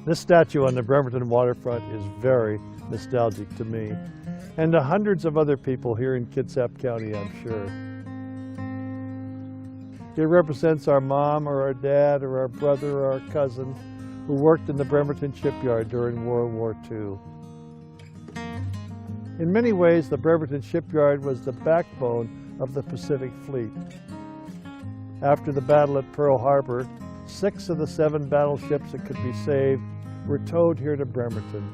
This statue on the Bremerton waterfront is very nostalgic to me, and to hundreds of other people here in Kitsap County, I'm sure. It represents our mom or our dad or our brother or our cousin who worked in the Bremerton shipyard during World War II. In many ways, the Bremerton shipyard was the backbone of the Pacific Fleet. After the battle at Pearl Harbor, 6 of the 7 battleships that could be saved were towed here to Bremerton.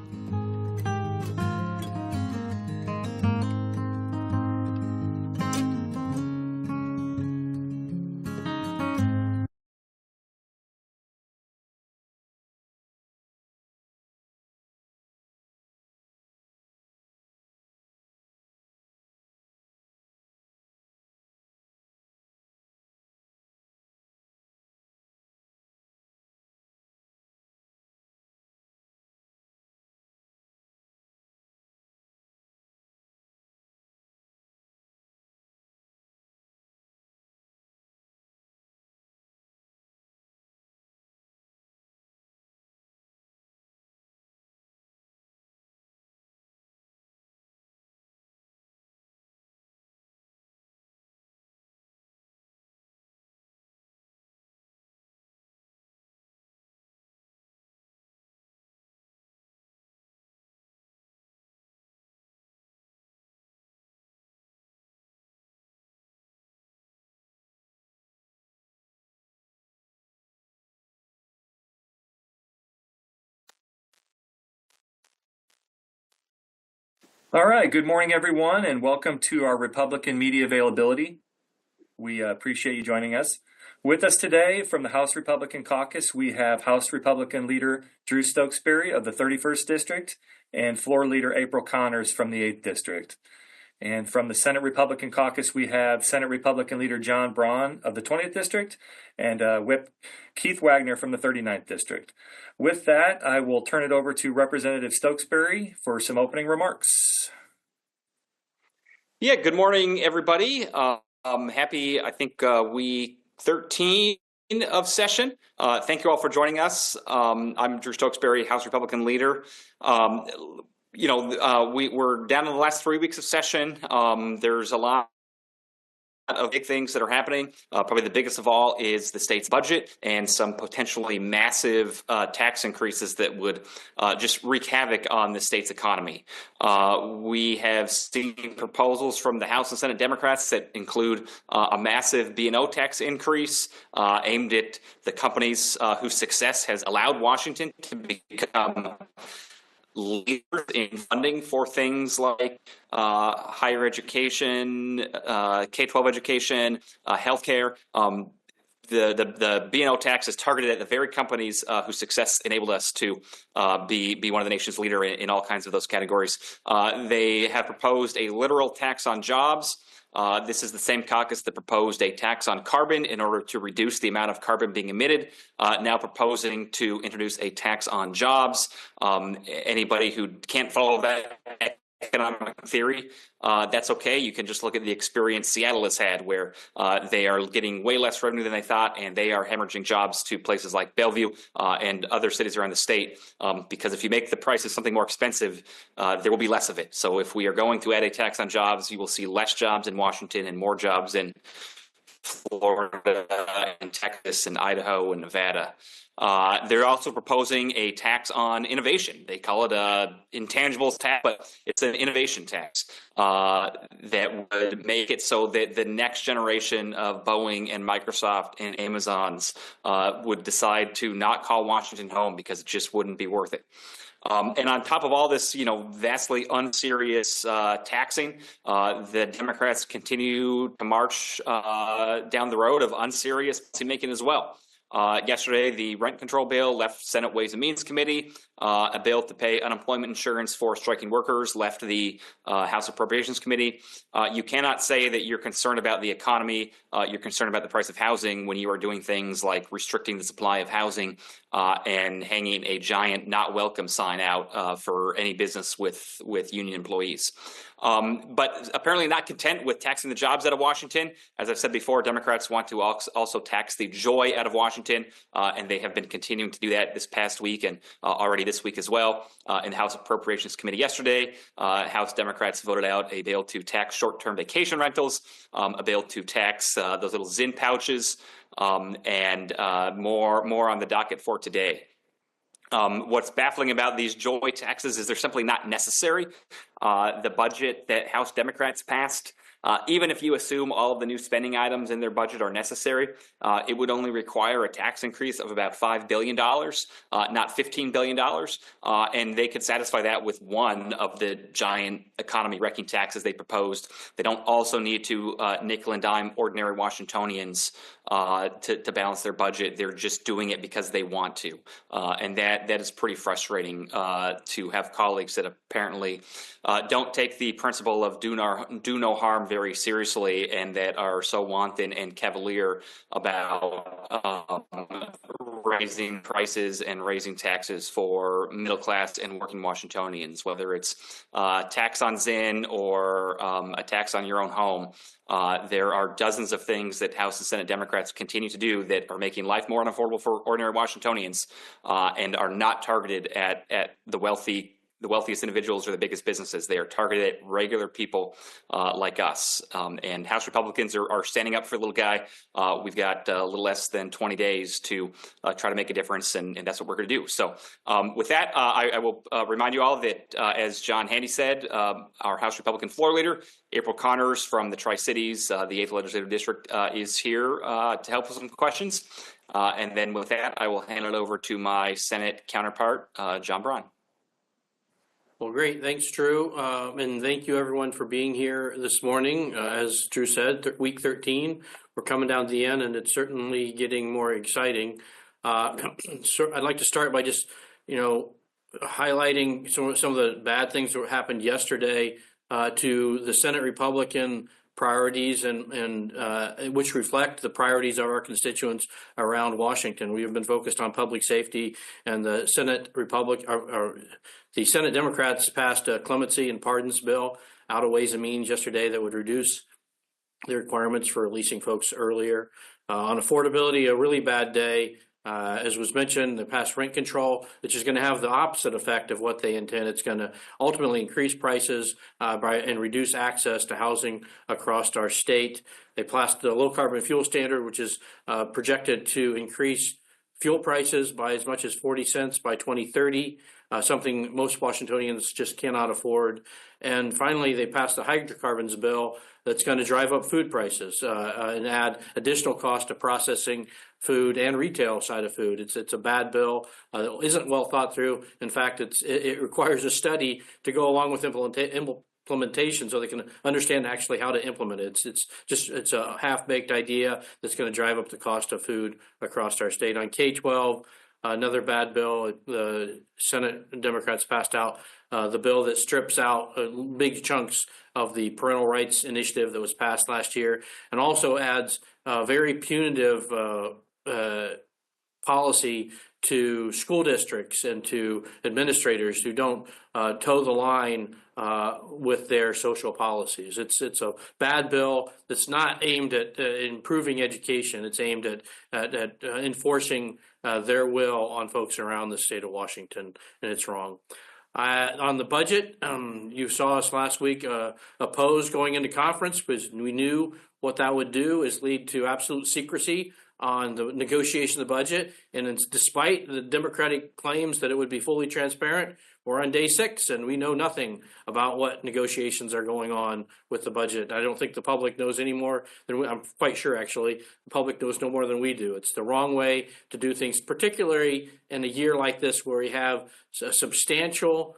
All right, good morning, everyone, and welcome to our Republican media availability. We appreciate you joining us. With us today from the House Republican Caucus, we have House Republican Leader Drew Stokesbury of the 31st District and Floor Leader April Connors from the 8th District. And from the Senate Republican Caucus, we have Senate Republican Leader John Braun of the 20th District and Whip Keith Wagner from the 39th District. With that, I will turn it over to Representative Stokesbury for some opening remarks. Yeah, good morning, everybody. Happy, I think, week 13 of session. Thank you all for joining us. I'm Drew Stokesbury, House Republican Leader. We're down in the last 3 weeks of session. There's a lot of big things that are happening. Probably the biggest of all is the state's budget and some potentially massive tax increases that would just wreak havoc on the state's economy. We have seen proposals from the House and Senate Democrats that include a massive B&O tax increase aimed at the companies whose success has allowed Washington to become leaders in funding for things like higher education, K-12 education, healthcare. The B&O tax is targeted at the very companies whose success enabled us to be one of the nation's leader in all kinds of those categories. They have proposed a literal tax on jobs. This is the same caucus that proposed a tax on carbon in order to reduce the amount of carbon being emitted, now proposing to introduce a tax on jobs. Anybody who can't follow that economic theory, that's okay. You can just look at the experience Seattle has had, where they are getting way less revenue than they thought, and they are hemorrhaging jobs to places like Bellevue and other cities around the state, because if you make the price of something more expensive, there will be less of it. So if we are going to add a tax on jobs, you will see less jobs in Washington and more jobs in Florida and Texas and Idaho and Nevada. They're also proposing a tax on innovation. They call it a intangibles tax, but it's an innovation tax that would make it so that the next generation of Boeing and Microsoft and Amazons would decide to not call Washington home because it just wouldn't be worth it. And on top of all this, vastly unserious taxing, the Democrats continue to march down the road of unserious policymaking as well. Yesterday, the rent control bill left Senate Ways and Means Committee. a bill to pay unemployment insurance for striking workers left the House Appropriations Committee. You cannot say that you're concerned about the economy, you're concerned about the price of housing when you are doing things like restricting the supply of housing and hanging a giant "not welcome" sign out for any business with union employees. But apparently not content with taxing the jobs out of Washington. As I've said before, Democrats want to also tax the joy out of Washington, and they have been continuing to do that this past week and already this week as well. In the House Appropriations Committee yesterday, House Democrats voted out a bill to tax short-term vacation rentals, a bill to tax those little Zinn pouches, and more on the docket for today. What's baffling about these joy taxes is they're simply not necessary. The budget that House Democrats passed, even if you assume all of the new spending items in their budget are necessary, it would only require a tax increase of about $5 billion, not $15 billion. And they could satisfy that with one of the giant economy wrecking taxes they proposed. They don't also need to nickel and dime ordinary Washingtonians to balance their budget. They're just doing it because they want to. And that is pretty frustrating to have colleagues that apparently don't take the principle of do no harm very seriously, and that are so wanton and cavalier about raising prices and raising taxes for middle class and working Washingtonians, whether it's tax on Zinn or a tax on your own home. There are dozens of things that House and Senate Democrats continue to do that are making life more unaffordable for ordinary Washingtonians and are not targeted at the wealthiest individuals or the biggest businesses. They are targeted at regular people like us. And House Republicans are standing up for the little guy. We've got a little less than 20 days to try to make a difference, and that's what we're going to do. So with that, I will remind you all that, as John Handy said, our House Republican floor leader, April Connors from the Tri-Cities, the 8th Legislative District, is here to help with some questions. And then with that, I will hand it over to my Senate counterpart, John Braun. Well, great. Thanks, Drew. And thank you, everyone, for being here this morning. As Drew said, week 13, we're coming down to the end, and it's certainly getting more exciting. So I'd like to start by just, highlighting some of the bad things that happened yesterday to the Senate Republican priorities and which reflect the priorities of our constituents around Washington. We have been focused on public safety, and the Senate the Senate Democrats passed a clemency and pardons bill out of Ways and Means yesterday that would reduce the requirements for releasing folks earlier. On affordability, a really bad day. As was mentioned, they passed rent control, which is going to have the opposite effect of what they intend. It's going to ultimately increase prices and reduce access to housing across our state. They passed the low carbon fuel standard, which is projected to increase fuel prices by as much as 40 cents by 2030, something most Washingtonians just cannot afford. And finally, they passed the hydrocarbons bill that's going to drive up food prices and add additional cost to processing food and retail side of food. It's a bad bill. It isn't well thought through. In fact, it requires a study to go along with implementation so they can understand actually how to implement it. It's a half-baked idea that's going to drive up the cost of food across our state. On K-12, another bad bill. The Senate Democrats passed out the bill that strips out big chunks of the parental rights initiative that was passed last year, and also adds very punitive policy to school districts and to administrators who don't toe the line with their social policies. It's a bad bill that's not aimed at improving education. It's aimed at enforcing their will on folks around the state of Washington, and it's wrong. On the budget, you saw us last week oppose going into conference because we knew what that would do is lead to absolute secrecy on the negotiation of the budget. And despite the Democratic claims that it would be fully transparent, we're on day 6 and we know nothing about what negotiations are going on with the budget. I don't think the public knows any more than I'm quite sure actually the public knows no more than we do. It's the wrong way to do things, particularly in a year like this where we have a substantial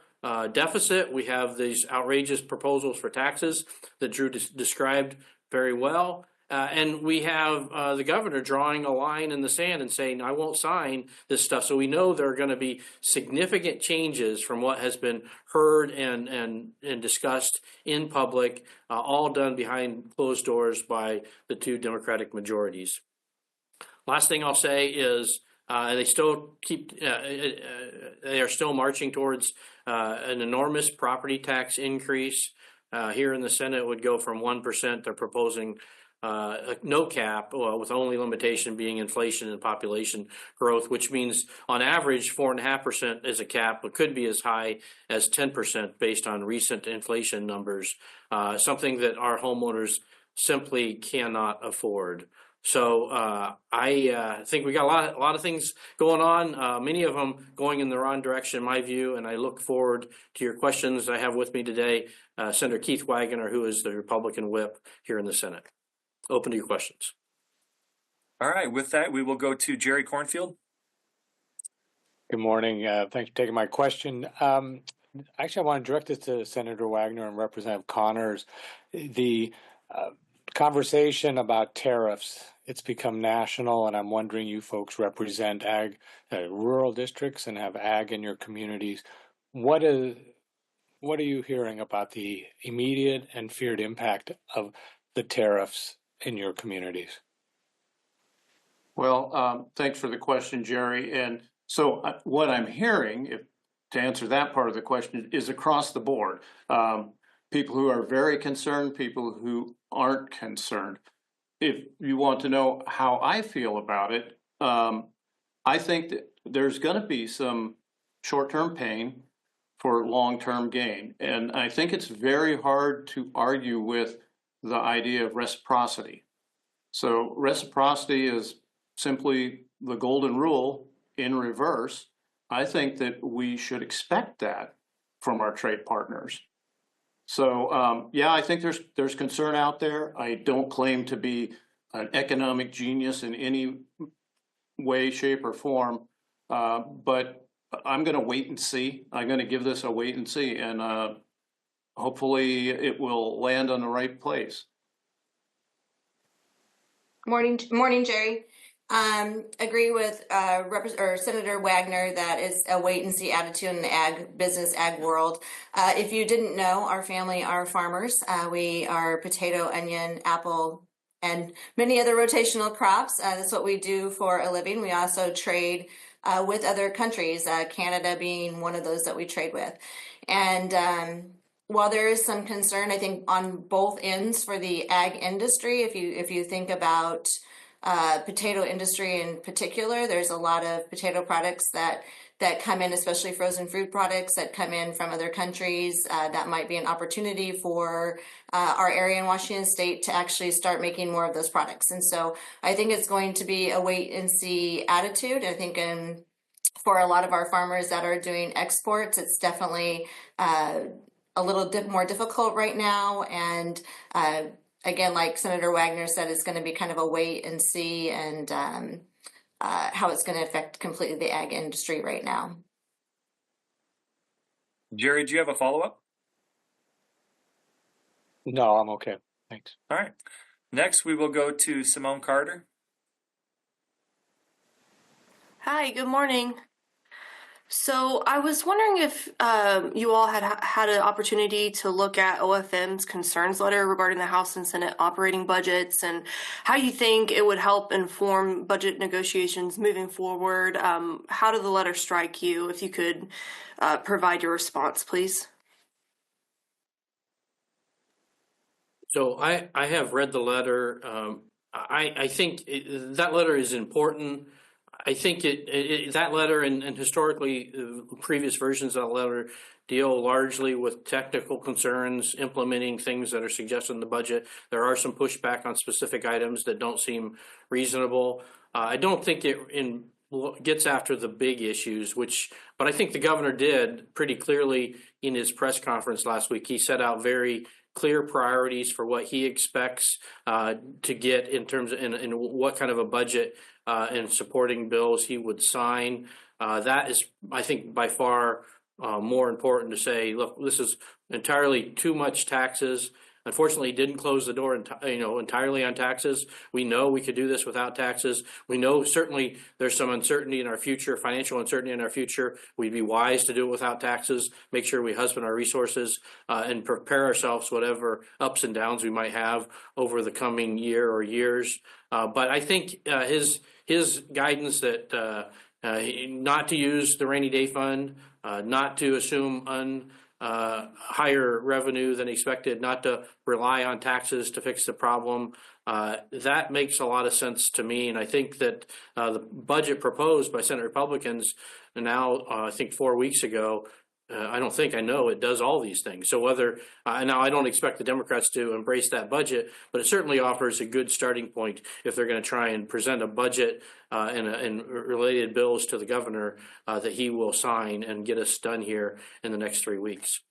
deficit. We have these outrageous proposals for taxes that Drew described very well. And we have the governor drawing a line in the sand and saying, I won't sign this stuff. So we know there are going to be significant changes from what has been heard and discussed in public, all done behind closed doors by the two Democratic majorities. Last thing I'll say is they are still marching towards an enormous property tax increase. Here in the Senate, it would go from 1%. They're proposing no cap, with only limitation being inflation and population growth, which means on average 4.5% is a cap, but could be as high as 10% based on recent inflation numbers, something that our homeowners simply cannot afford. So I think we got a lot of things going on, many of them going in the wrong direction, in my view, and I look forward to your questions. I have with me today Senator Keith Wagner, who is the Republican whip here in the Senate. Open to your questions. All right, with that, we will go to Jerry Cornfield. Good morning. Thanks for taking my question. Actually, I want to direct this to Senator Wagner and Representative Connors. The conversation about tariffs, it's become national, and I'm wondering, you folks represent ag, rural districts and have ag in your communities. What are you hearing about the immediate and feared impact of the tariffs in your communities? Well, thanks for the question, Jerry. And so what I'm hearing, to answer that part of the question, is across the board. People who are very concerned, people who aren't concerned. If you want to know how I feel about it, I think that there's going to be some short-term pain for long-term gain. And I think it's very hard to argue with the idea of reciprocity. So reciprocity is simply the golden rule in reverse. I think that we should expect that from our trade partners. So yeah, I think there's concern out there. I don't claim to be an economic genius in any way, shape, or form, but I'm going to wait and see. I'm going to give this a wait and see, and hopefully it will land on the right place. Morning, Jerry. Agree with Senator Wagner that it's a wait and see attitude in the ag world. If you didn't know, our family are farmers. We are potato, onion, apple, and many other rotational crops. That's what we do for a living. We also trade with other countries, Canada being one of those that we trade with. And while there is some concern, I think on both ends for the ag industry, if you think about potato industry in particular, there's a lot of potato products that come in, especially frozen fruit products that come in from other countries. That might be an opportunity for our area in Washington State to actually start making more of those products. And so I think it's going to be a wait and see attitude. I think for a lot of our farmers that are doing exports, it's definitely a little more difficult right now. And again, like Senator Wagner said, it's going to be kind of a wait and see, and how it's going to affect completely the ag industry right now. Jerry, do you have a follow-up? No, I'm okay. Thanks. All right. Next, we will go to Simone Carter. Hi, good morning. So I was wondering if you all had an opportunity to look at OFM's concerns letter regarding the House and Senate operating budgets and how you think it would help inform budget negotiations moving forward. How did the letter strike you? If you could provide your response, please. So I have read the letter. I think that letter is important. I think that letter and historically previous versions of that letter deal largely with technical concerns, implementing things that are suggested in the budget. There are some pushback on specific items that don't seem reasonable. I don't think it gets after the big issues, but I think the governor did pretty clearly in his press conference last week. He set out very clear priorities for what he expects to get in terms of in what kind of a budget and supporting bills he would sign. That is, I think, by far more important to say, look, this is entirely too much taxes. Unfortunately, he didn't close the door entirely on taxes. We know we could do this without taxes. We know certainly there's some uncertainty in our future, financial uncertainty in our future. We'd be wise to do it without taxes, make sure we husband our resources and prepare ourselves whatever ups and downs we might have over the coming year or years. But I think his guidance that not to use the rainy day fund, not to assume higher revenue than expected, not to rely on taxes to fix the problem. That makes a lot of sense to me. And I think that the budget proposed by Senate Republicans now, I think 4 weeks ago, I know it does all these things. So whether, now I don't expect the Democrats to embrace that budget, but it certainly offers a good starting point if they're going to try and present a budget and related bills to the governor that he will sign and get us done here in the next 3 weeks.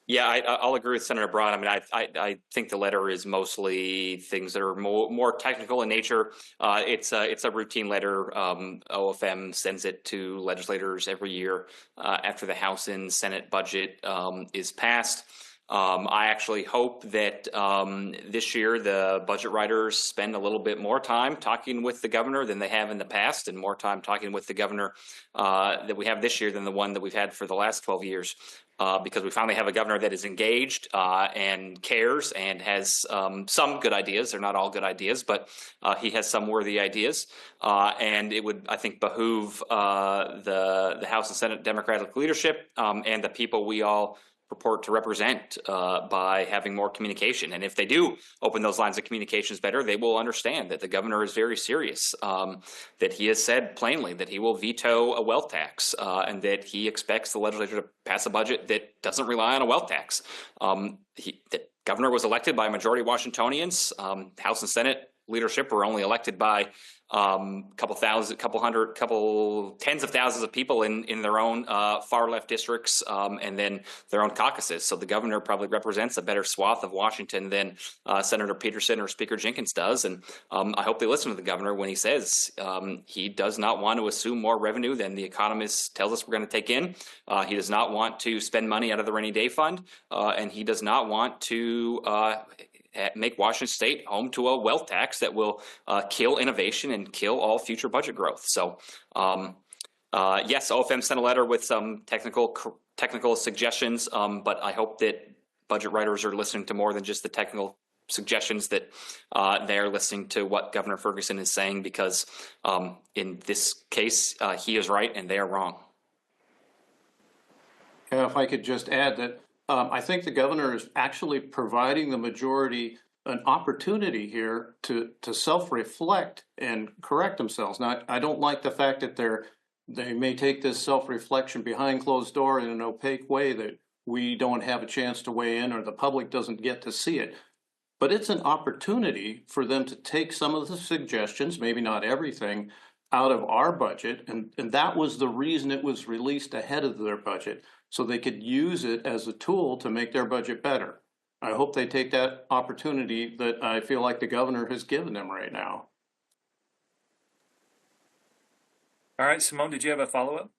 Yeah, I'll agree with Senator Braun. I mean, I think the letter is mostly things that are more technical in nature. It's a routine letter. OFM sends it to legislators every year after the House and Senate budget is passed. I actually hope that this year the budget writers spend a little bit more time talking with the governor than they have in the past, and more time talking with the governor that we have this year than the one that we've had for the last 12 years. Because we finally have a governor that is engaged and cares and has some good ideas. They're not all good ideas, but he has some worthy ideas. And it would, I think, behoove the House and Senate Democratic leadership and the people we all purport to represent by having more communication. And if they do open those lines of communications better, they will understand that the governor is very serious, that he has said plainly that he will veto a wealth tax and that he expects the legislature to pass a budget that doesn't rely on a wealth tax. The governor was elected by a majority of Washingtonians. House and Senate leadership were only elected by couple tens of thousands of people in their own far left districts and then their own caucuses. So the governor probably represents a better swath of Washington than Senator Peterson or Speaker Jenkins does. And I hope they listen to the governor when he says he does not want to assume more revenue than the economist tells us we're going to take in. He does not want to spend money out of the rainy day fund, and he does not want to make Washington State home to a wealth tax that will kill innovation and kill all future budget growth. So yes, OFM sent a letter with some technical suggestions, but I hope that budget writers are listening to more than just the technical suggestions, that they're listening to what Governor Ferguson is saying, because in this case, he is right and they are wrong. Yeah, if I could just add that I think the governor is actually providing the majority an opportunity here to self-reflect and correct themselves. Now, I don't like the fact that they may take this self-reflection behind closed door in an opaque way that we don't have a chance to weigh in or the public doesn't get to see it. But it's an opportunity for them to take some of the suggestions, maybe not everything, out of our budget. And that was the reason it was released ahead of their budget, so they could use it as a tool to make their budget better. I hope they take that opportunity that I feel like the governor has given them right now. All right, Simone, did you have a follow-up?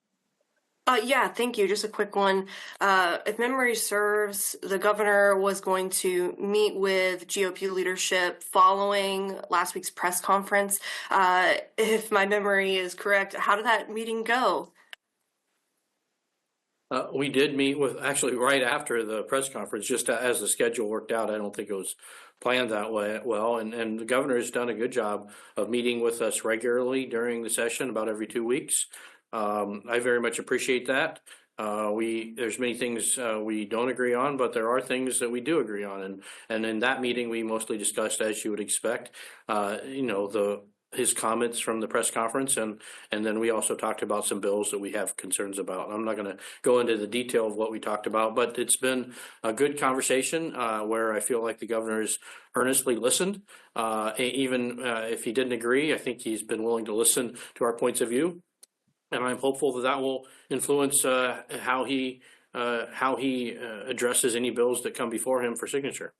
Yeah, thank you. Just a quick one. If memory serves, the governor was going to meet with GOP leadership following last week's press conference. If my memory is correct, how did that meeting go? We did meet with, actually right after the press conference, just as the schedule worked out. I don't think it was planned that way well, and the governor has done a good job of meeting with us regularly during the session, about every 2 weeks. I very much appreciate that. There's many things we don't agree on, but there are things that we do agree on, and in that meeting we mostly discussed, as you would expect, his comments from the press conference, and then we also talked about some bills that we have concerns about. I'm not going to go into the detail of what we talked about, but it's been a good conversation where I feel like the governor has earnestly listened. Even if he didn't agree, I think he's been willing to listen to our points of view, and I'm hopeful that will influence how he addresses any bills that come before him for signature.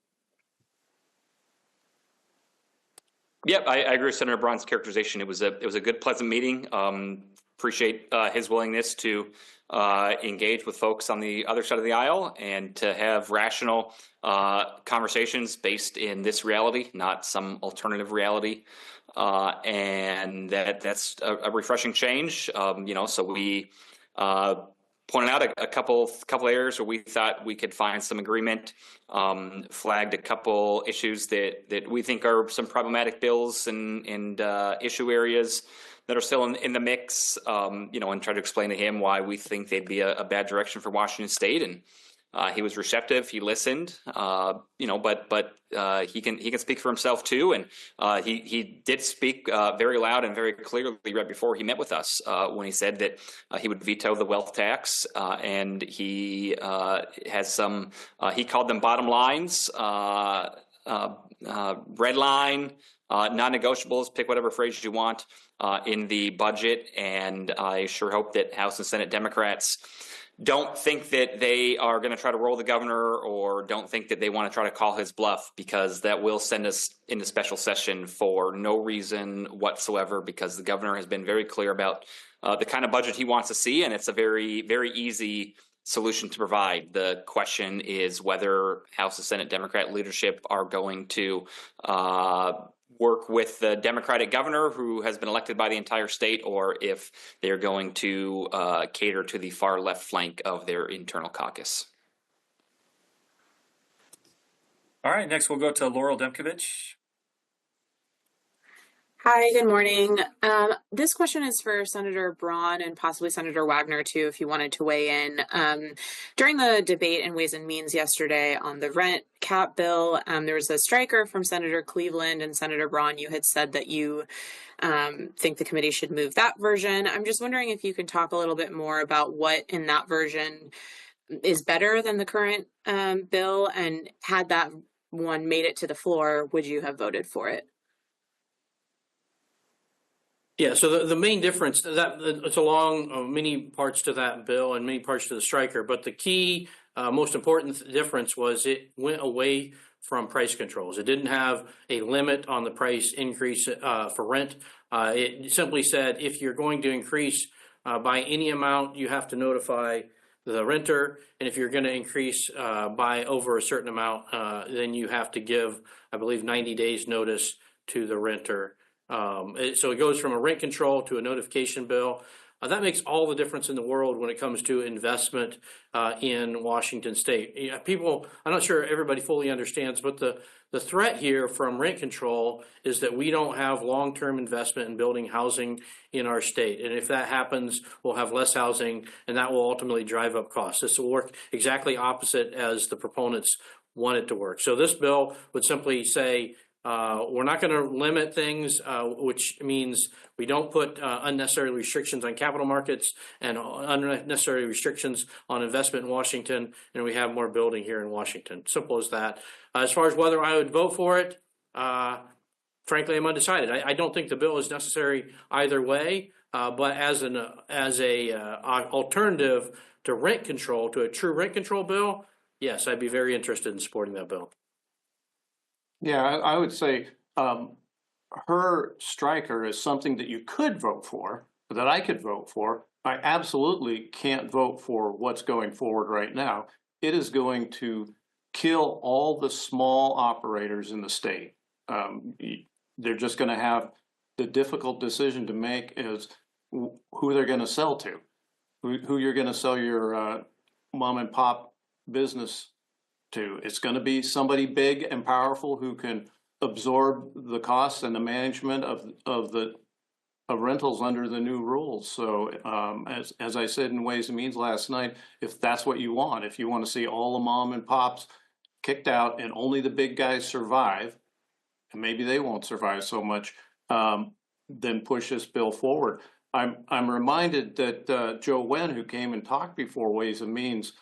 Yep, I agree with Senator Braun's characterization. It was a good, pleasant meeting. Appreciate his willingness to engage with folks on the other side of the aisle and to have rational conversations based in this reality, not some alternative reality. And that's a refreshing change. So we pointed out a couple areas where we thought we could find some agreement, flagged a couple issues that we think are some problematic bills and issue areas that are still in the mix, and try to explain to him why we think they'd be a bad direction for Washington State. And he was receptive. He listened, but he can speak for himself too. And he did speak very loud and very clearly right before he met with us when he said that he would veto the wealth tax. And he has some, he called them bottom lines, red line, non-negotiables, pick whatever phrase you want in the budget. And I sure hope that House and Senate Democrats don't think that they are going to try to roll the governor or don't think that they want to try to call his bluff, because that will send us into special session for no reason whatsoever, because the governor has been very clear about the kind of budget he wants to see, and it's a very, very easy solution to provide. The question is whether House and Senate Democrat leadership are going to work with the Democratic governor who has been elected by the entire state, or if they're going to cater to the far left flank of their internal caucus. All right, next we'll go to Laurel Demkovich. Hi, good morning. This question is for Senator Braun and possibly Senator Wagner too, if you wanted to weigh in. During the debate in Ways and Means yesterday on the rent cap bill, there was a striker from Senator Cleveland, and Senator Braun, you had said that you think the committee should move that version. I'm just wondering if you can talk a little bit more about what in that version is better than the current bill, and had that one made it to the floor, would you have voted for it? Yeah, so the main difference, that it's along many parts to that bill and many parts to the striker, but the key, most important difference was it went away from price controls. It didn't have a limit on the price increase for rent. It simply said if you're going to increase by any amount, you have to notify the renter, and if you're going to increase by over a certain amount, then you have to give, I believe, 90 days notice to the renter. So it goes from a rent control to a notification bill. That makes all the difference in the world when it comes to investment in Washington State. People, I'm not sure everybody fully understands, but the threat here from rent control is that we don't have long-term investment in building housing in our state. And if that happens, we'll have less housing, and that will ultimately drive up costs. This will work exactly opposite as the proponents want it to work. So this bill would simply say, we're not going to limit things, which means we don't put unnecessary restrictions on capital markets and unnecessary restrictions on investment in Washington, and we have more building here in Washington. Simple as that. As far as whether I would vote for it, frankly, I'm undecided. I don't think the bill is necessary either way, but as a alternative to rent control, to a true rent control bill, yes, I'd be very interested in supporting that bill. Yeah, I would say her striker is something that you could vote for, that I could vote for. I absolutely can't vote for what's going forward right now. It is going to kill all the small operators in the state. They're just going to have the difficult decision to make is who they're going to sell to, who you're going to sell your mom and pop business to. It's going to be somebody big and powerful who can absorb the costs and the management of rentals under the new rules. So as I said in Ways and Means last night, if that's what you want, if you want to see all the mom and pops kicked out and only the big guys survive, and maybe they won't survive so much, then push this bill forward. I'm reminded that Joe Wen, who came and talked before Ways and Means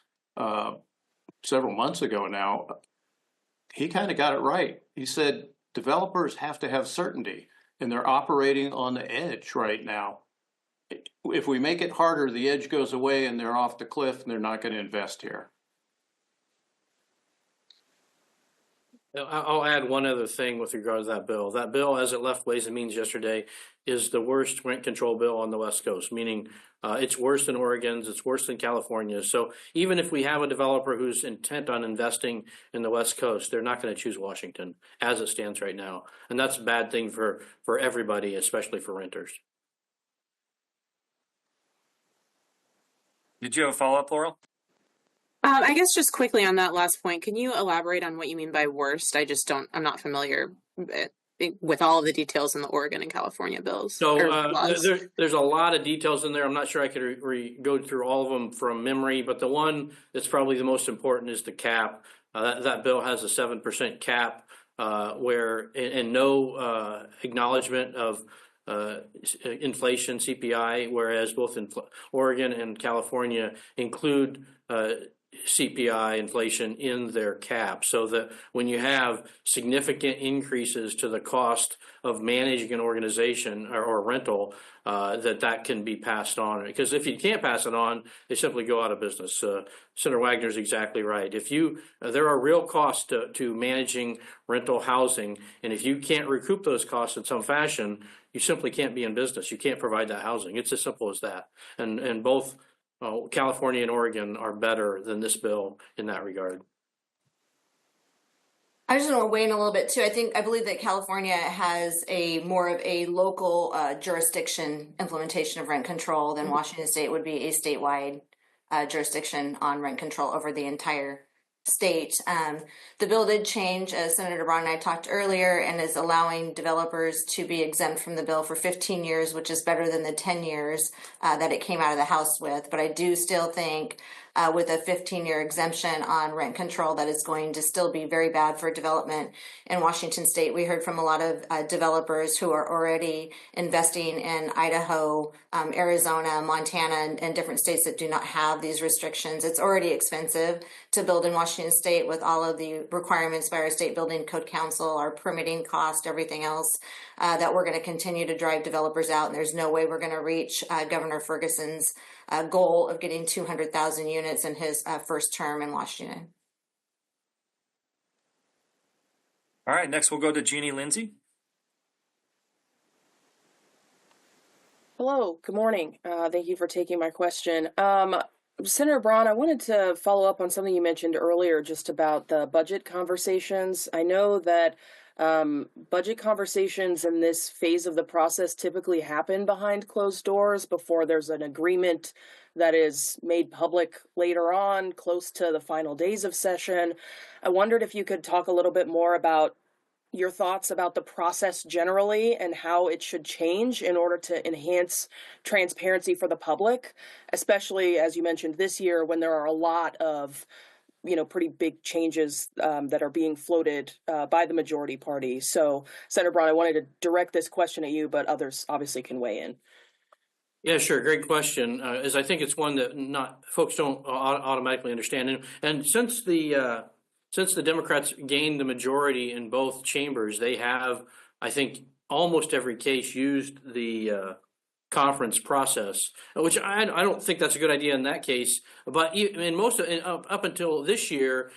several months ago now, he kind of got it right. He said developers have to have certainty, and they're operating on the edge right now. If we make it harder, the edge goes away and they're off the cliff and they're not going to invest here. I'll add one other thing with regard to that bill. That bill, as it left Ways and Means yesterday, is the worst rent control bill on the West Coast, meaning it's worse than Oregon's, it's worse than California's. So even if we have a developer who's intent on investing in the West Coast, they're not going to choose Washington as it stands right now. And that's a bad thing for everybody, especially for renters. Did you have a follow-up, Laurel? I guess just quickly on that last point, can you elaborate on what you mean by worst? I'm not familiar with all of the details in the Oregon and California bills. So laws. there's a lot of details in there. I'm not sure I could go through all of them from memory, but the one that's probably the most important is the cap. That bill has a 7% cap where and no acknowledgement of inflation, CPI, whereas both in Oregon and California include CPI inflation in their cap, so that when you have significant increases to the cost of managing an organization or rental, that can be passed on. Because if you can't pass it on, they simply go out of business. Senator Wagner is exactly right. If there are real costs to managing rental housing, and if you can't recoup those costs in some fashion, you simply can't be in business. You can't provide that housing. It's as simple as that. And both California and Oregon are better than this bill in that regard. I just want to weigh in a little bit too. I believe that California has a more of a local jurisdiction implementation of rent control than Washington State would be a statewide jurisdiction on rent control over the entire state. The bill did change, as Senator Braun and I talked earlier, and is allowing developers to be exempt from the bill for 15 years, which is better than the 10 years that it came out of the House with. But I do still think with a 15-year exemption on rent control, that is going to still be very bad for development in Washington State. We heard from a lot of developers who are already investing in Idaho, Arizona, Montana, and different states that do not have these restrictions. It's already expensive to build in Washington State with all of the requirements by our state building code council, our permitting cost, everything else, that we're going to continue to drive developers out. And there's no way we're going to reach Governor Ferguson's goal of getting 200,000 units in his first term in Washington. All right, next we'll go to Jeannie Lindsay. Hello, good morning. Thank you for taking my question. Senator Braun, I wanted to follow up on something you mentioned earlier just about the budget conversations. I know that budget conversations in this phase of the process typically happen behind closed doors before there's an agreement that is made public later on, close to the final days of session. I wondered if you could talk a little bit more about your thoughts about the process generally and how it should change in order to enhance transparency for the public, especially as you mentioned this year when there are a lot of pretty big changes that are being floated by the majority party. So, Senator Braun, I wanted to direct this question at you, but others obviously can weigh in. Yeah, sure. Great question. As I think it's one that folks don't automatically understand. And since the Democrats gained the majority in both chambers, they have, I think, almost every case used the conference process, which I don't think that's a good idea in that case. But in up until this year,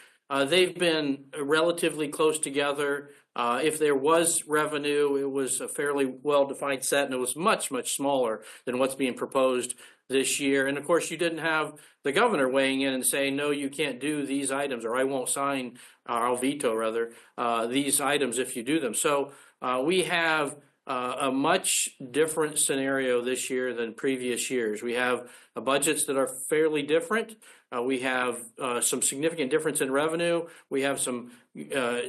they've been relatively close together. If there was revenue, it was a fairly well-defined set, and it was much, much smaller than what's being proposed this year. And of course, you didn't have the governor weighing in and saying, no, you can't do these items, or I won't sign, or I'll veto rather, these items if you do them. So we have a much different scenario this year than previous years. We have budgets that are fairly different. We have some significant difference in revenue. We have some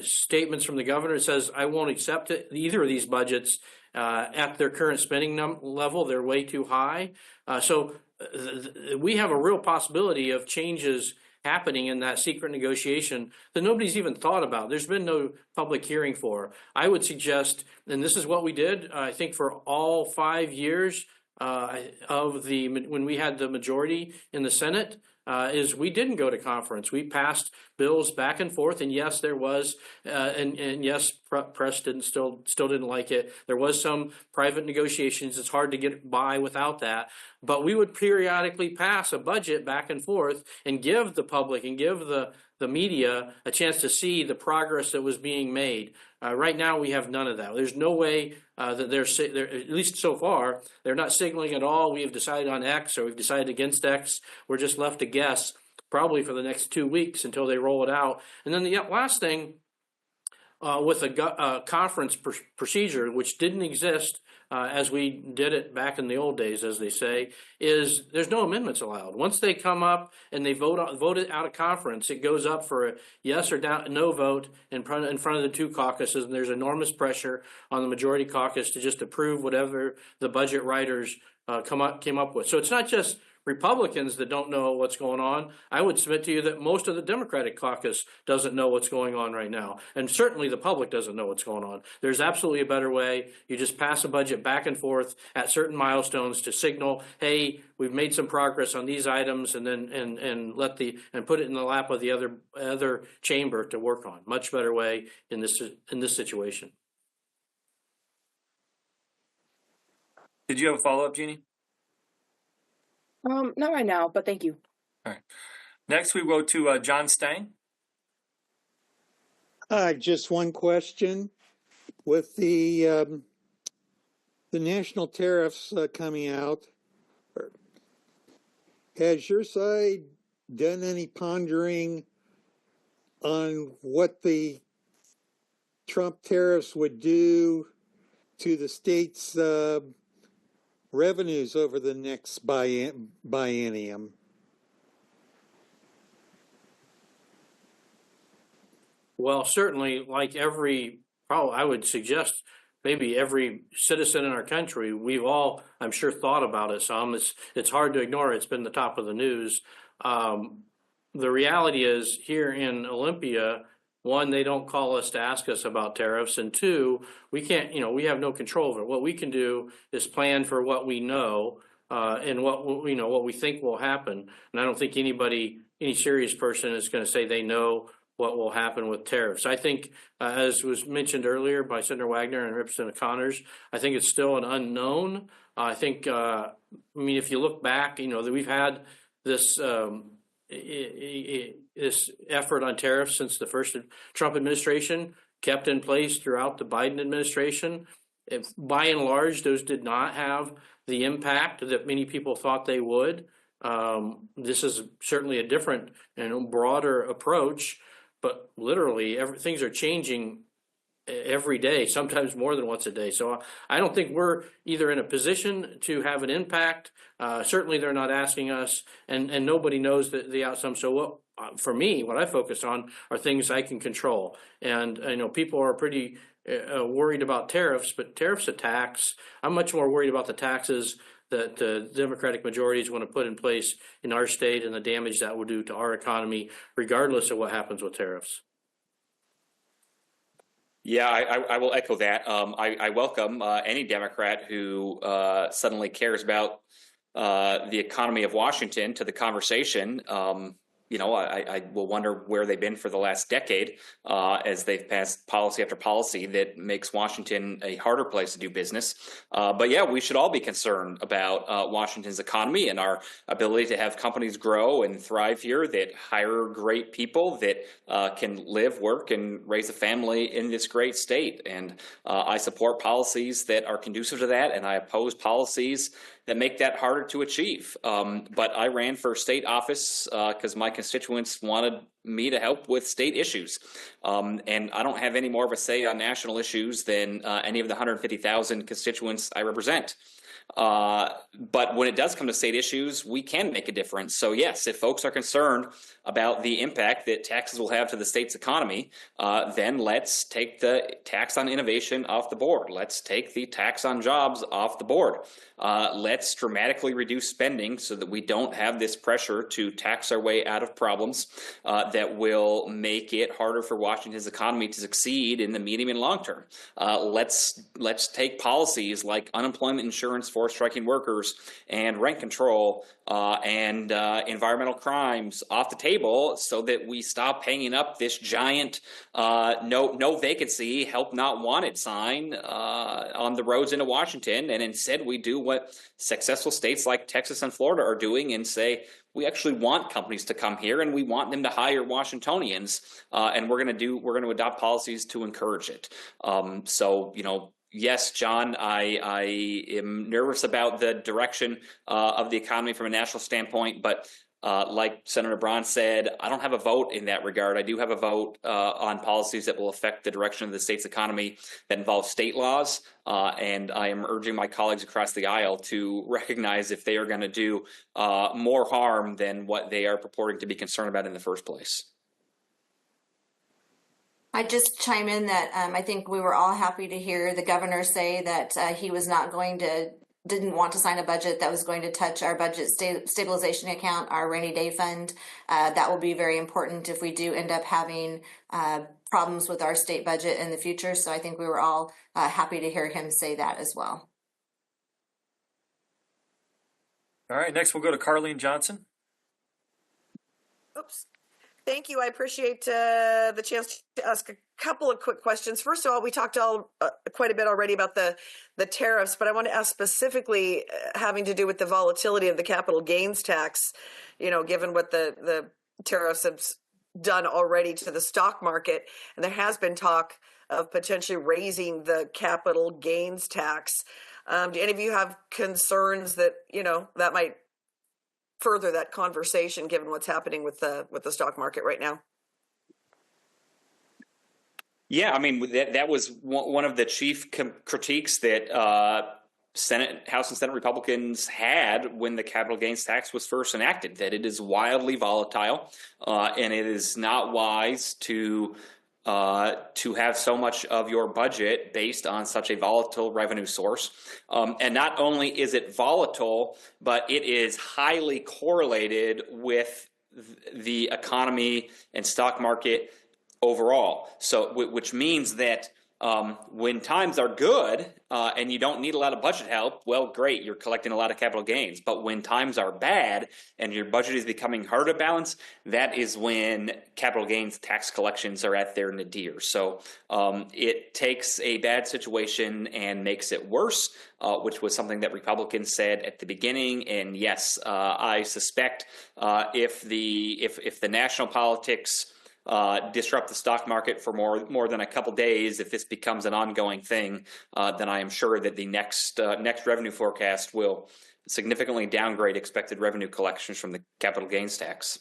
statements from the governor that says, I won't accept either of these budgets at their current spending level. They're way too high. So we have a real possibility of changes happening in that secret negotiation that nobody's even thought about. There's been no public hearing for. I would suggest, and this is what we did, I think for all 5 years when we had the majority in the Senate, is we didn't go to conference. We passed bills back and forth, and yes, there was, and yes, press still didn't like it. There was some private negotiations. It's hard to get by without that. But we would periodically pass a budget back and forth and give the public and give the the media a chance to see the progress that was being made. Right now, we have none of that. There's no way that they're, at least so far, they're not signaling at all. We have decided on X or we've decided against X. We're just left to guess probably for the next 2 weeks until they roll it out. And then the last thing, with a conference procedure, which didn't exist as we did it back in the old days, as they say, is there's no amendments allowed. Once they come up and they vote it out of conference, it goes up for a yes or no vote in front of the two caucuses, and there's enormous pressure on the majority caucus to just approve whatever the budget writers came up with. So it's not just Republicans that don't know what's going on. I would submit to you that most of the Democratic caucus doesn't know what's going on right now. And certainly the public doesn't know what's going on. There's absolutely a better way. You just pass a budget back and forth at certain milestones to signal, hey, we've made some progress on these items, and then and put it in the lap of the other chamber to work on. Much better way in this situation. Did you have a follow-up, Jeannie? Not right now, but thank you. All right. Next, we go to John Stang. Just one question. With the national tariffs coming out, has your side done any pondering on what the Trump tariffs would do to the state's revenues over the next biennium? Well, certainly, like I would suggest maybe every citizen in our country, we've all, I'm sure, thought about it some. It's hard to ignore it. It's been the top of the news. The reality is, here in Olympia, one, they don't call us to ask us about tariffs, and two, we can't, we have no control over it. What we can do is plan for what we know and what we think will happen. And I don't think any serious person is going to say they know what will happen with tariffs. I think, as was mentioned earlier by Senator Wagner and Representative Connors, I think it's still an unknown. I think, if you look back, that we've had this this effort on tariffs since the first Trump administration, kept in place throughout the Biden administration. By and large, those did not have the impact that many people thought they would. This is certainly a different and broader approach, but literally things are changing every day, sometimes more than once a day. So I don't think we're either in a position to have an impact. Certainly they're not asking us, and nobody knows the outcome. So for me, what I focus on are things I can control. And I know people are pretty worried about tariffs, but tariffs are tax. I'm much more worried about the taxes that the Democratic majorities want to put in place in our state and the damage that will do to our economy, regardless of what happens with tariffs. Yeah, I will echo that. I welcome any Democrat who suddenly cares about the economy of Washington to the conversation. I will wonder where they've been for the last decade as they've passed policy after policy that makes Washington a harder place to do business. But yeah, we should all be concerned about Washington's economy and our ability to have companies grow and thrive here that hire great people that can live, work, and raise a family in this great state. And I support policies that are conducive to that, and I oppose policies that make that harder to achieve. But I ran for state office because my constituents wanted me to help with state issues. And I don't have any more of a say on national issues than any of the 150,000 constituents I represent. But when it does come to state issues, we can make a difference. So yes, if folks are concerned about the impact that taxes will have to the state's economy, then let's take the tax on innovation off the board. Let's take the tax on jobs off the board. Let's dramatically reduce spending so that we don't have this pressure to tax our way out of problems that will make it harder for Washington's economy to succeed in the medium and long term. Let's take policies like unemployment insurance for striking workers and rent control and environmental crimes off the table so that we stop hanging up this giant no vacancy, help not wanted sign on the roads into Washington, and instead we do what successful states like Texas and Florida are doing and say, we actually want companies to come here and we want them to hire Washingtonians, and we're going to adopt policies to encourage it. So, yes, John, I am nervous about the direction of the economy from a national standpoint, but like Senator Braun said, I don't have a vote in that regard. I do have a vote on policies that will affect the direction of the state's economy that involve state laws, and I am urging my colleagues across the aisle to recognize if they are going to do more harm than what they are purporting to be concerned about in the first place. I just chime in that I think we were all happy to hear the governor say that he was not didn't want to sign a budget that was going to touch our budget stabilization account, our rainy day fund. That will be very important if we do end up having problems with our state budget in the future. So I think we were all happy to hear him say that as well. All right, next we'll go to Carlene Johnson. Oops. Thank you. I appreciate the chance to ask a couple of quick questions. First of all, we talked quite a bit already about the tariffs, but I want to ask specifically having to do with the volatility of the capital gains tax, given what the tariffs have done already to the stock market. And there has been talk of potentially raising the capital gains tax. Do any of you have concerns that, that might further that conversation given what's happening with the stock market right now? Yeah, I mean, that was one of the chief critiques that House and Senate Republicans had when the capital gains tax was first enacted, that it is wildly volatile, and it is not wise to have so much of your budget based on such a volatile revenue source. And not only is it volatile, but it is highly correlated with the economy and stock market overall. So, which means that when times are good and you don't need a lot of budget help, well, great, you're collecting a lot of capital gains. But when times are bad and your budget is becoming hard to balance, that is when capital gains tax collections are at their nadir. So it takes a bad situation and makes it worse, which was something that Republicans said at the beginning. And yes, I suspect if the national politics disrupt the stock market for more than a couple days, if this becomes an ongoing thing, then I am sure that the next revenue forecast will significantly downgrade expected revenue collections from the capital gains tax.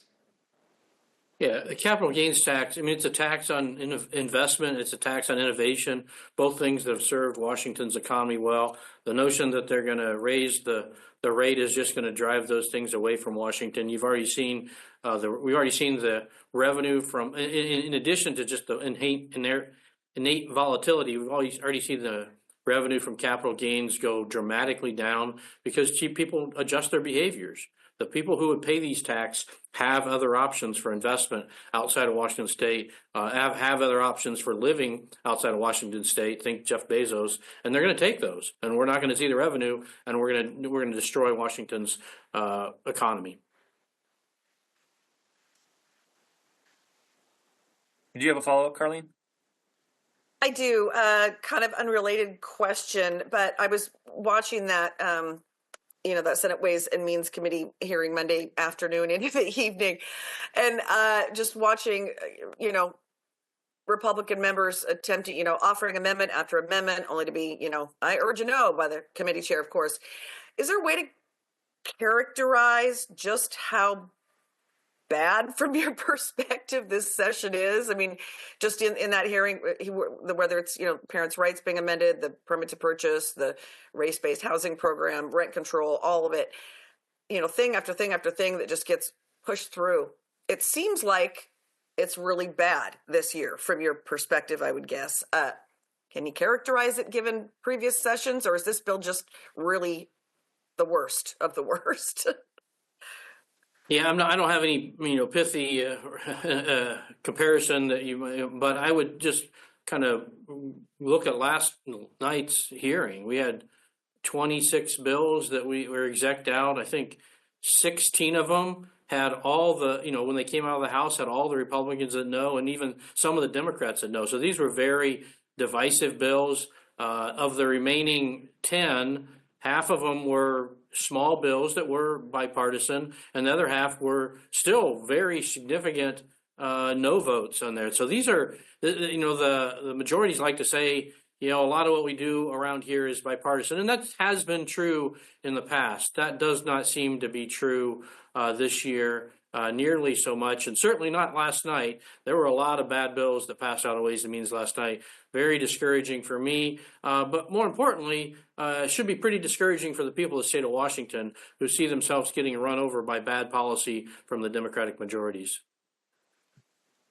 Yeah, the capital gains tax, I mean, it's a tax on investment, it's a tax on innovation, both things that have served Washington's economy well. The notion that they're going to raise the rate is just going to drive those things away from Washington. You've already seen we've already seen the revenue from, in addition to just the innate volatility, we've already seen the revenue from capital gains go dramatically down because people adjust their behaviors. The people who would pay these tax have other options for investment outside of Washington State, have other options for living outside of Washington State. Think Jeff Bezos, and they're going to take those, and we're not going to see the revenue, and we're going to destroy Washington's economy. Did you have a follow-up, Carlene? I do. Kind of unrelated question, but I was watching that that Senate Ways and Means Committee hearing Monday afternoon into the evening, and just watching, Republican members attempting, offering amendment after amendment, only to be, I urge a no by the committee chair, of course. Is there a way to characterize just how bad from your perspective this session is? I mean, just in that hearing, whether it's parents' rights being amended, the permit to purchase, the race-based housing program, rent control, all of it, thing after thing after thing that just gets pushed through. It seems like it's really bad this year from your perspective, I would guess. Can you characterize it given previous sessions, or is this bill just really the worst of the worst? Yeah, I don't have any pithy comparison but I would just kind of look at last night's hearing. We had 26 bills that were exec'd out. I think 16 of them had all the when they came out of the House had all the Republicans that no, and even some of the Democrats that no. So these were very divisive bills. Of the remaining 10, half of them were small bills that were bipartisan, and the other half were still very significant no votes on there. So these are, the majorities like to say, a lot of what we do around here is bipartisan, and that has been true in the past. That does not seem to be true this year nearly so much, and certainly not last night. There were a lot of bad bills that passed out of Ways and Means last night. Very discouraging for me, but more importantly, it should be pretty discouraging for the people of the state of Washington who see themselves getting run over by bad policy from the Democratic majorities.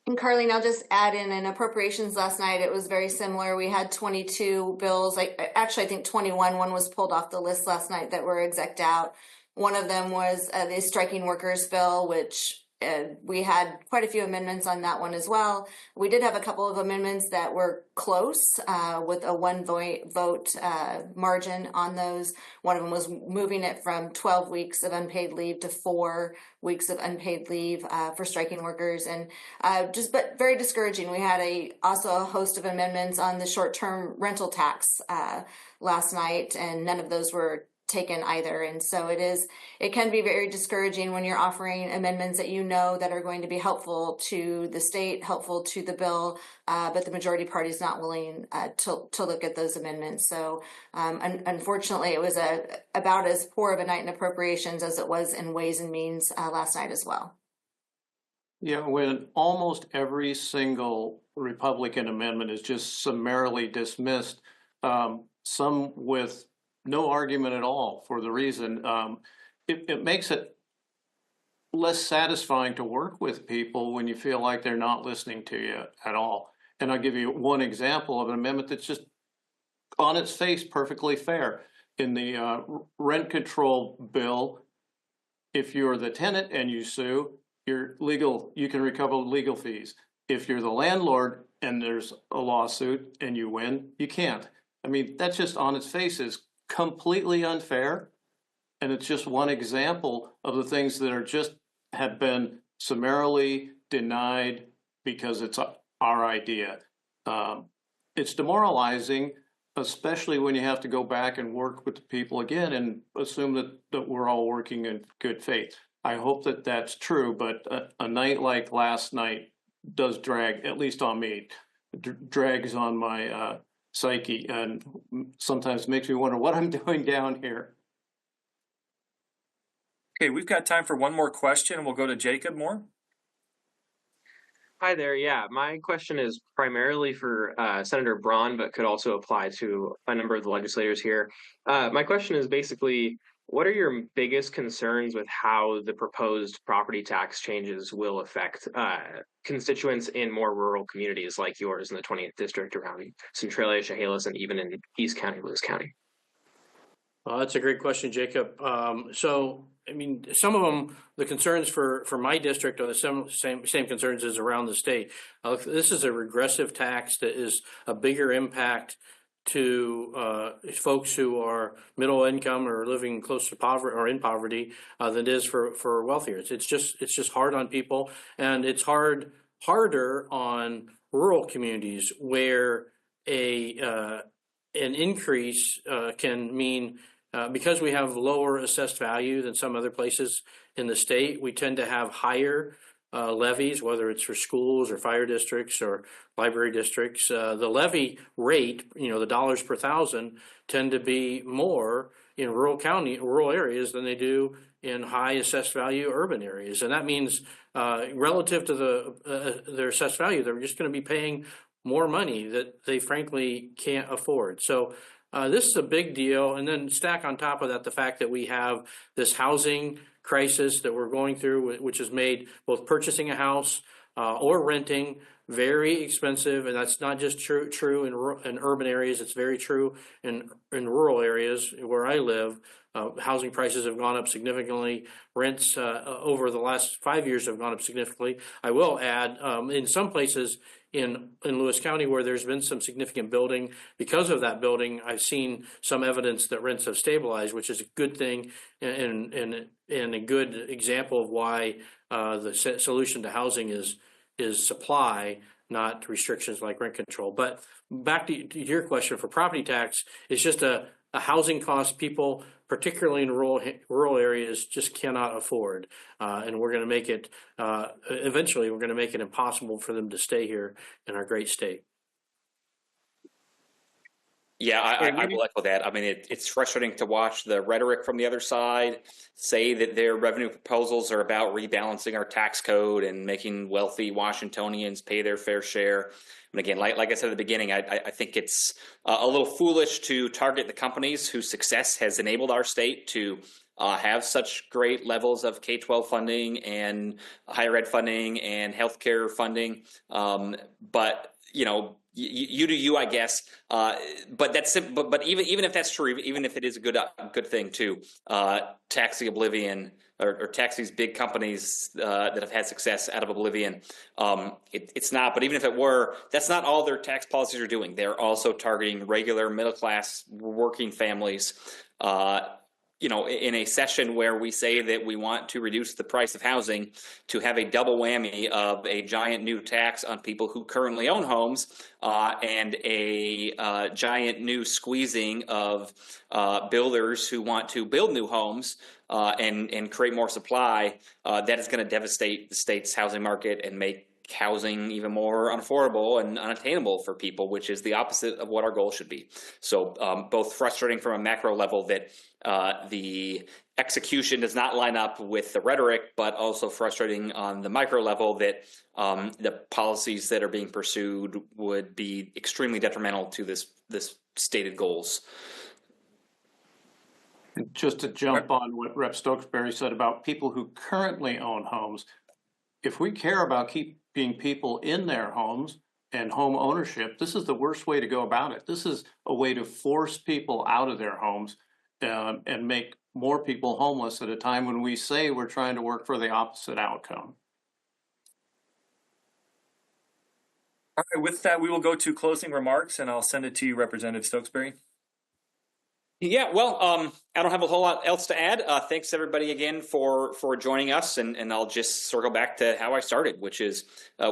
And Carlene, I'll just add in appropriations last night, it was very similar. We had 22 bills. Actually, I think 21. One was pulled off the list last night that were exec'd out. One of them was the striking workers bill, which we had quite a few amendments on that one as well. We did have a couple of amendments that were close with a one vote margin on those. One of them was moving it from 12 weeks of unpaid leave to 4 weeks of unpaid leave for striking workers, and but very discouraging. We had also a host of amendments on the short-term rental tax last night, and none of those were taken either. And so it can be very discouraging when you're offering amendments that that are going to be helpful to the state, helpful to the bill, but the majority party is not willing to look at those amendments. So unfortunately, it was about as poor of a night in appropriations as it was in Ways and Means last night as well. Yeah, when almost every single Republican amendment is just summarily dismissed, some with no argument at all for the reason, it makes it less satisfying to work with people when you feel like they're not listening to you at all. And I'll give you one example of an amendment that's just on its face perfectly fair. In the rent control bill, if you're the tenant and you sue, you can recover legal fees. If you're the landlord and there's a lawsuit and you win, you can't. I mean, that's just on its face is completely unfair, and it's just one example of the things that have been summarily denied because it's our idea. It's demoralizing, especially when you have to go back and work with the people again and assume that we're all working in good faith. I hope that that's true, but a night like last night does drag, at least on me, drags on my psyche, and sometimes makes me wonder what I'm doing down here. Okay, we've got time for one more question. We'll go to Jacob Moore. Hi there. Yeah, my question is primarily for Senator Braun, but could also apply to a number of the legislators here. My question is basically, what are your biggest concerns with how the proposed property tax changes will affect constituents in more rural communities like yours in the 20th district around Centralia, Chehalis, and even in East County, Lewis County? That's a great question, Jacob. So, I mean, some of them, the concerns for my district are the same concerns as around the state. This is a regressive tax that is a bigger impact to folks who are middle income or living close to poverty or in poverty than it is for wealthier. It's just hard on people, and it's harder on rural communities where an increase can mean because we have lower assessed value than some other places in the state. We tend to have higher levies, whether it's for schools or fire districts or library districts. The levy rate, the dollars per thousand, tend to be more in rural areas than they do in high assessed value urban areas. And that means relative to their assessed value, they're just going to be paying more money that they frankly can't afford. So this is a big deal. And then stack on top of that the fact that we have this housing crisis that we're going through, which has made both purchasing a house or renting very expensive, and that's not just true in urban areas. It's very true in rural areas where I live. Housing prices have gone up significantly. Rents over the last 5 years have gone up significantly. I will add, in some places in Lewis County where there's been some significant building, because of that building, I've seen some evidence that rents have stabilized, which is a good thing and a good example of why the solution to housing is supply, not restrictions like rent control. But back to your question for property tax, it's just a housing cost people, particularly in rural areas, just cannot afford. And we're going to make it, eventually, we're going to make it impossible for them to stay here in our great state. Yeah, I will echo that. I mean, it's frustrating to watch the rhetoric from the other side say that their revenue proposals are about rebalancing our tax code and making wealthy Washingtonians pay their fair share. And again, like I said at the beginning, I think it's a little foolish to target the companies whose success has enabled our state to have such great levels of K-12 funding and higher ed funding and healthcare funding. But you know, you do you, I guess. But that's but even if that's true, even if it is a good thing to tax the oblivion or tax these big companies that have had success out of oblivion, it's not. But even if it were, that's not all their tax policies are doing. They're also targeting regular middle class working families. You know, in a session where we say that we want to reduce the price of housing, to have a double whammy of a giant new tax on people who currently own homes and a giant new squeezing of builders who want to build new homes and create more supply, that is going to devastate the state's housing market and make housing even more unaffordable and unattainable for people, which is the opposite of what our goal should be. So both frustrating from a macro level that the execution does not line up with the rhetoric, but also frustrating on the micro level that the policies that are being pursued would be extremely detrimental to this stated goals. And just to jump on what Rep. Stokesbury said about people who currently own homes, if we care about keeping people in their homes and home ownership, this is the worst way to go about it. This is a way to force people out of their homes and make more people homeless at a time when we say we're trying to work for the opposite outcome. All right, with that, we will go to closing remarks, and I'll send it to you, Representative Stokesbury. Yeah, well, I don't have a whole lot else to add. Thanks everybody again for joining us, and I'll just circle back to how I started, which is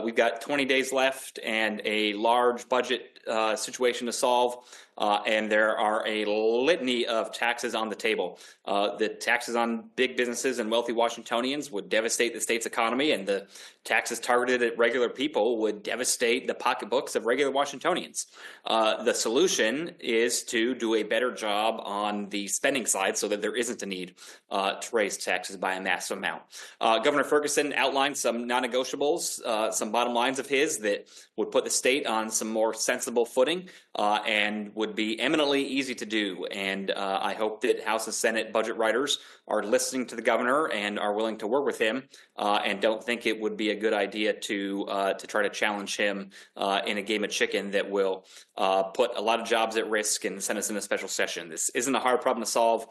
we've got 20 days left and a large budget situation to solve, and there are a litany of taxes on the table. The taxes on big businesses and wealthy Washingtonians would devastate the state's economy, and the taxes targeted at regular people would devastate the pocketbooks of regular Washingtonians. The solution is to do a better job on the spending side so that there isn't a need to raise taxes by a massive amount. Governor Ferguson outlined some non-negotiables, some bottom lines of his that would put the state on some more sensible footing and would be eminently easy to do. And I hope that House and Senate budget writers are listening to the governor and are willing to work with him and don't think it would be a good idea to try to challenge him in a game of chicken that will put a lot of jobs at risk and send us in a special session. This isn't a hard problem to solve.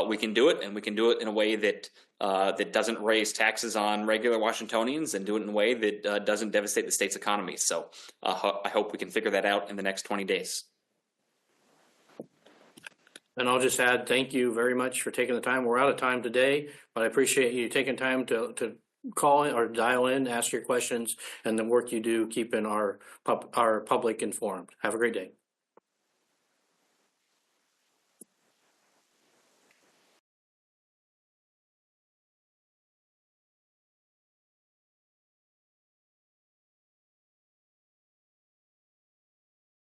We can do it, and we can do it in a way that that doesn't raise taxes on regular Washingtonians and do it in a way that doesn't devastate the state's economy. So I hope we can figure that out in the next 20 days. And I'll just add, thank you very much for taking the time. We're out of time today, but I appreciate you taking time to call in or dial in, ask your questions, and the work you do keeping our public informed. Have a great day.